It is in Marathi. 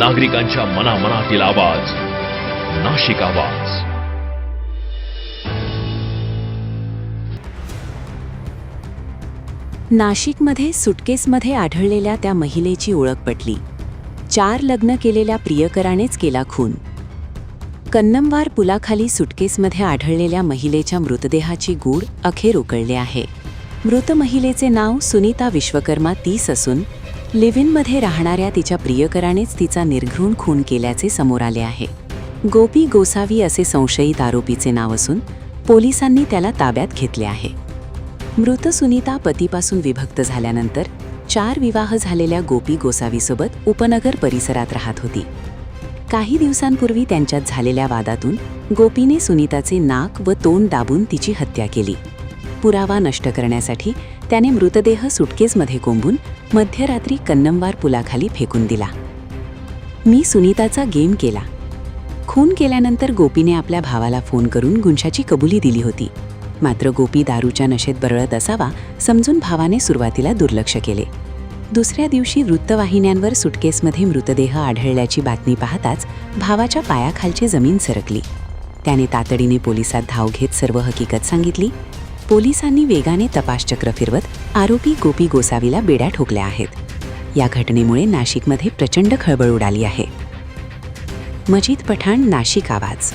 नागरिकांच्या मनामनातील आवाज, नाशिक आवाज. नाशिकमध्ये सुटकेसमध्ये आढळलेल्या त्या महिलेची ओळख पटली. 4 लग्न केलेल्या प्रियकरानेच केला खून. कन्नमवार पुलाखाली सुटकेसमध्ये आढळलेल्या महिलेच्या मृतदेहाची गूढ अखेर उकळले आहे. मृत महिलेचे नाव सुनीता विश्वकर्मा 30 असून लिव्ह इनमध्ये राहणाऱ्या तिच्या प्रियकरानेच तिचा निर्घृण खून केल्याचे समोर आले आहे. गोपी गोसावी असे संशयित आरोपीचे नाव असून पोलिसांनी त्याला ताब्यात घेतले आहे. मृत सुनीता पतीपासून विभक्त झाल्यानंतर 4 विवाह झालेल्या गोपी गोसावीसोबत उपनगर परिसरात राहत होती. काही दिवसांपूर्वी त्यांच्यात झालेल्या वादातून गोपीने सुनीताचे नाक व तोंड दाबून तिची हत्या केली. पुरावा नष्ट करण्यासाठी त्याने मृतदेह सुटकेसमध्ये कोंबून मध्यरात्री कन्नमवार पुलाखाली फेकून दिला. मी सुनीताचा गेम केला. खून केल्यानंतर गोपीने आपल्या भावाला फोन करून गुन्ह्याची कबुली दिली होती. मात्र गोपी दारूच्या नशेत बरळत असावा समजून भावाने सुरुवातीला दुर्लक्ष केले. दुसऱ्या दिवशी वृत्तवाहिन्यांवर सुटकेसमध्ये मृतदेह आढळल्याची बातमी पाहताच भावाच्या पायाखालची जमीन सरकली. त्याने तातडीने पोलिसात धाव घेत सर्व हकीकत सांगितली. पोलिसांनी वेगाने तपासचक्र फिरवत आरोपी गोपी गोसावीला बेड्या ठोकल्या आहेत. या घटनेमुळे नाशिकमध्ये प्रचंड खळबळ उडाली आहे. मजीद पठाण, नाशिक आवाज.